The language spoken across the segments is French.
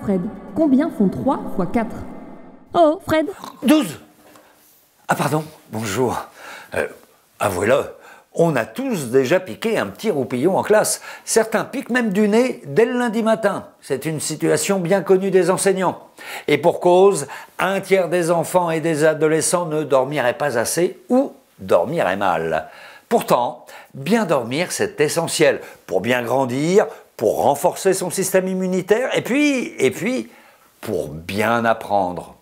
Fred, combien font 3 fois 4? Oh, Fred! 12! Ah pardon, bonjour. Avouez-le, on a tous déjà piqué un petit roupillon en classe. Certains piquent même du nez dès le lundi matin. C'est une situation bien connue des enseignants. Et pour cause, un tiers des enfants et des adolescents ne dormiraient pas assez ou dormiraient mal. Pourtant, bien dormir, c'est essentiel pour bien grandir, pour renforcer son système immunitaire et puis pour bien apprendre.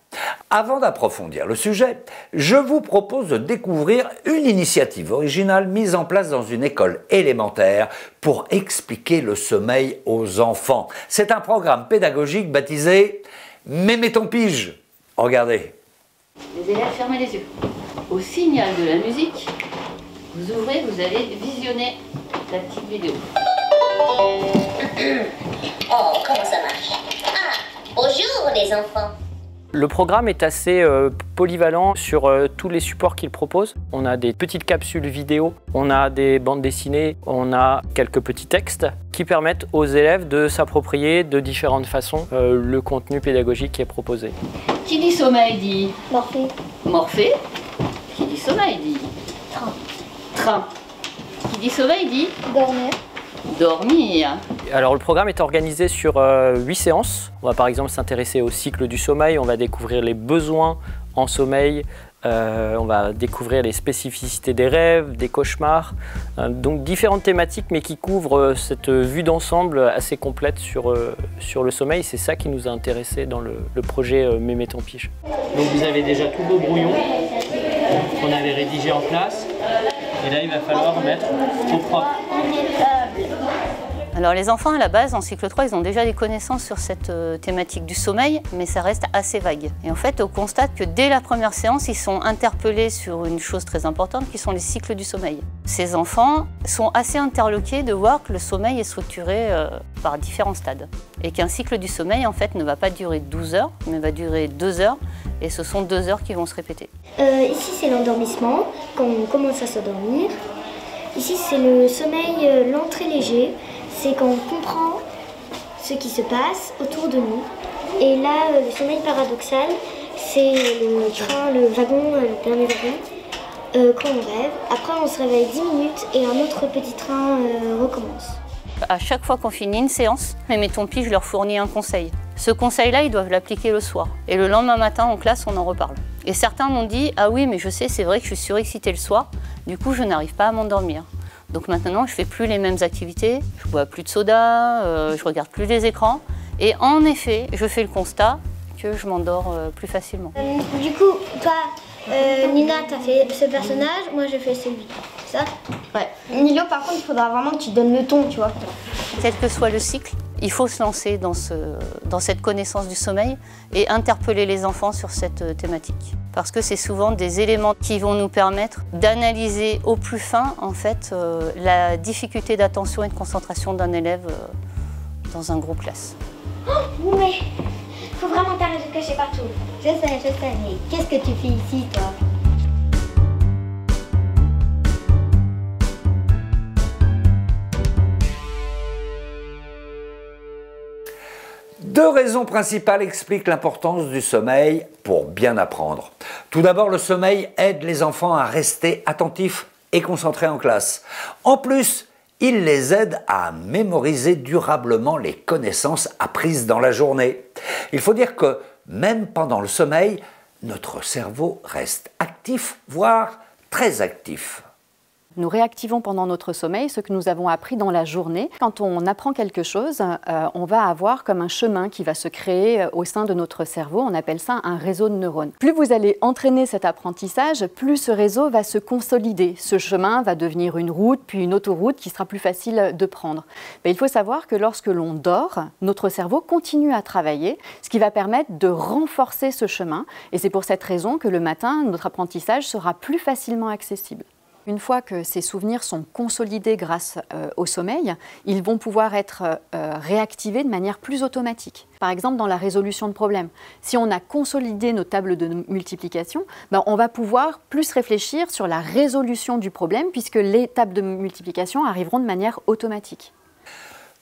Avant d'approfondir le sujet, je vous propose de découvrir une initiative originale mise en place dans une école élémentaire pour expliquer le sommeil aux enfants. C'est un programme pédagogique baptisé « Mémé ton pige ». Regardez. Les élèves, fermez les yeux. Au signal de la musique, vous ouvrez, vous allez visionner la petite vidéo. Oh, comment ça marche? Ah, bonjour les enfants. Le programme est assez polyvalent sur tous les supports qu'il propose. On a des petites capsules vidéo, on a des bandes dessinées, on a quelques petits textes qui permettent aux élèves de s'approprier de différentes façons le contenu pédagogique qui est proposé. Qui dit sommeil dit Morphée. Morphée. Qui dit sommeil dit Train. train. Qui dit sommeil dit Dormir. dormir. Alors le programme est organisé sur 8 séances. On va par exemple s'intéresser au cycle du sommeil, on va découvrir les besoins en sommeil, on va découvrir les spécificités des rêves, des cauchemars. Donc différentes thématiques mais qui couvrent cette vue d'ensemble assez complète sur le sommeil. C'est ça qui nous a intéressés dans le projet Mémé ton pige. Donc vous avez déjà tous vos brouillons qu'on avait rédigés en classe. Et là il va falloir mettre au propre. Alors les enfants à la base, en cycle 3, ils ont déjà des connaissances sur cette thématique du sommeil, mais ça reste assez vague. Et en fait, on constate que dès la première séance, ils sont interpellés sur une chose très importante, qui sont les cycles du sommeil. Ces enfants sont assez interloqués de voir que le sommeil est structuré par différents stades. Et qu'un cycle du sommeil, en fait, ne va pas durer 12 heures, mais va durer 2 heures, et ce sont 2 heures qui vont se répéter. Ici, c'est l'endormissement, quand on commence à s'endormir. Ici, c'est le sommeil lent très léger. C'est quand on comprend ce qui se passe autour de nous. Et là, le sommeil paradoxal, c'est le train, le wagon, le dernier wagon, quand on rêve. Après, on se réveille 10 minutes et un autre petit train recommence. À chaque fois qu'on finit une séance, Mémé ton pige leur fournit un conseil. Ce conseil-là, ils doivent l'appliquer le soir. Et le lendemain matin, en classe, on en reparle. Et certains m'ont dit « Ah oui, mais je sais, c'est vrai que je suis surexcitée le soir, du coup, je n'arrive pas à m'endormir. » Donc maintenant, je ne fais plus les mêmes activités, je bois plus de soda, je regarde plus les écrans. Et en effet, je fais le constat que je m'endors plus facilement. Du coup, toi, Nina, tu as fait ce personnage, moi je fais celui. C'est ça? Ouais. Nilo, par contre, il faudra vraiment que tu donnes le ton, tu vois. Quel que soit le cycle, il faut se lancer dans cette connaissance du sommeil et interpeller les enfants sur cette thématique. Parce que c'est souvent des éléments qui vont nous permettre d'analyser au plus fin, en fait, la difficulté d'attention et de concentration d'un élève dans un groupe classe. Oh, mais faut vraiment t'arrêter de cacher partout. Je sais, mais qu'est-ce que tu fais ici, toi? Deux raisons principales expliquent l'importance du sommeil pour bien apprendre. Tout d'abord, le sommeil aide les enfants à rester attentifs et concentrés en classe. En plus, il les aide à mémoriser durablement les connaissances apprises dans la journée. Il faut dire que même pendant le sommeil, notre cerveau reste actif, voire très actif. Nous réactivons pendant notre sommeil ce que nous avons appris dans la journée. Quand on apprend quelque chose, on va avoir comme un chemin qui va se créer au sein de notre cerveau. On appelle ça un réseau de neurones. Plus vous allez entraîner cet apprentissage, plus ce réseau va se consolider. Ce chemin va devenir une route, puis une autoroute qui sera plus facile de prendre. Mais il faut savoir que lorsque l'on dort, notre cerveau continue à travailler, ce qui va permettre de renforcer ce chemin. Et c'est pour cette raison que le matin, notre apprentissage sera plus facilement accessible. Une fois que ces souvenirs sont consolidés grâce au sommeil, ils vont pouvoir être réactivés de manière plus automatique. Par exemple, dans la résolution de problèmes. Si on a consolidé nos tables de multiplication, on va pouvoir plus réfléchir sur la résolution du problème puisque les tables de multiplication arriveront de manière automatique.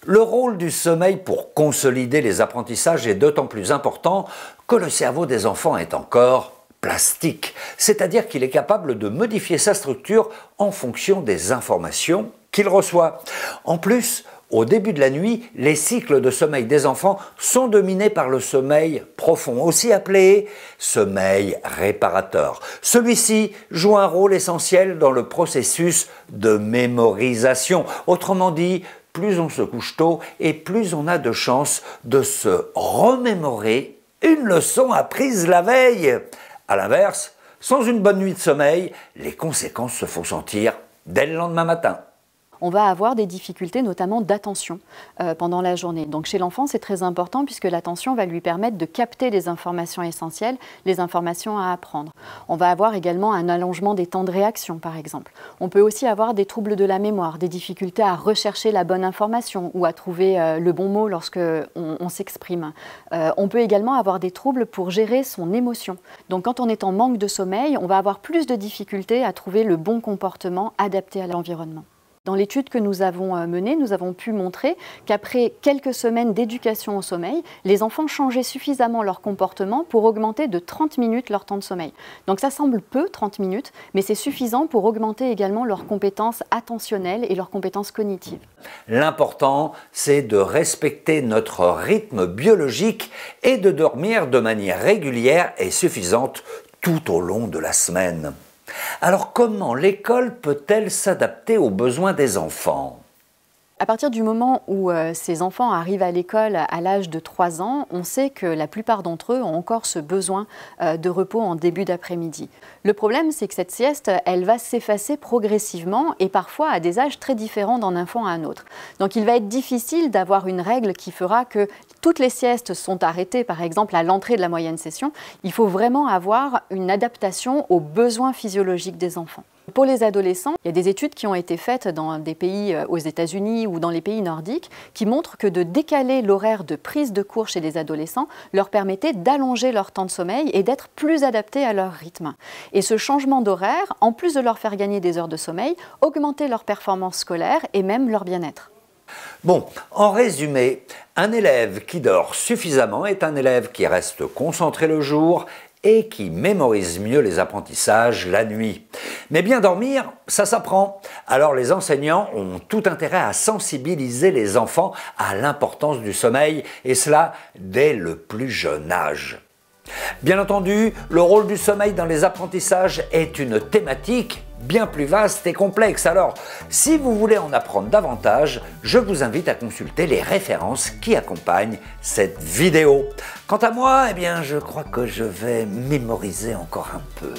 Le rôle du sommeil pour consolider les apprentissages est d'autant plus important que le cerveau des enfants est encore plastique, c'est-à-dire qu'il est capable de modifier sa structure en fonction des informations qu'il reçoit. En plus, au début de la nuit, les cycles de sommeil des enfants sont dominés par le sommeil profond, aussi appelé sommeil réparateur. Celui-ci joue un rôle essentiel dans le processus de mémorisation. Autrement dit, plus on se couche tôt et plus on a de chances de se remémorer une leçon apprise la veille. A l'inverse, sans une bonne nuit de sommeil, les conséquences se font sentir dès le lendemain matin. On va avoir des difficultés notamment d'attention pendant la journée. Donc chez l'enfant, c'est très important puisque l'attention va lui permettre de capter les informations essentielles, les informations à apprendre. On va avoir également un allongement des temps de réaction, par exemple. On peut aussi avoir des troubles de la mémoire, des difficultés à rechercher la bonne information ou à trouver le bon mot lorsque on s'exprime. On peut également avoir des troubles pour gérer son émotion. Donc quand on est en manque de sommeil, on va avoir plus de difficultés à trouver le bon comportement adapté à l'environnement. Dans l'étude que nous avons menée, nous avons pu montrer qu'après quelques semaines d'éducation au sommeil, les enfants changeaient suffisamment leur comportement pour augmenter de 30 minutes leur temps de sommeil. Donc ça semble peu, 30 minutes, mais c'est suffisant pour augmenter également leurs compétences attentionnelles et leurs compétences cognitives. L'important, c'est de respecter notre rythme biologique et de dormir de manière régulière et suffisante tout au long de la semaine. Alors comment l'école peut-elle s'adapter aux besoins des enfants ? À partir du moment où ces enfants arrivent à l'école à l'âge de 3 ans, on sait que la plupart d'entre eux ont encore ce besoin de repos en début d'après-midi. Le problème, c'est que cette sieste, elle va s'effacer progressivement et parfois à des âges très différents d'un enfant à un autre. Donc il va être difficile d'avoir une règle qui fera que toutes les siestes sont arrêtées, par exemple, à l'entrée de la moyenne session. Il faut vraiment avoir une adaptation aux besoins physiologiques des enfants. Pour les adolescents, il y a des études qui ont été faites dans des pays aux États-Unis ou dans les pays nordiques qui montrent que de décaler l'horaire de prise de cours chez les adolescents leur permettait d'allonger leur temps de sommeil et d'être plus adaptés à leur rythme. Et ce changement d'horaire, en plus de leur faire gagner des heures de sommeil, augmentait leur performance scolaire et même leur bien-être. Bon, en résumé, un élève qui dort suffisamment est un élève qui reste concentré le jour et qui mémorise mieux les apprentissages la nuit. Mais bien dormir, ça s'apprend. Alors les enseignants ont tout intérêt à sensibiliser les enfants à l'importance du sommeil, et cela dès le plus jeune âge. Bien entendu, le rôle du sommeil dans les apprentissages est une thématique bien plus vaste et complexe. Alors, si vous voulez en apprendre davantage, je vous invite à consulter les références qui accompagnent cette vidéo. Quant à moi, eh bien, je crois que je vais mémoriser encore un peu.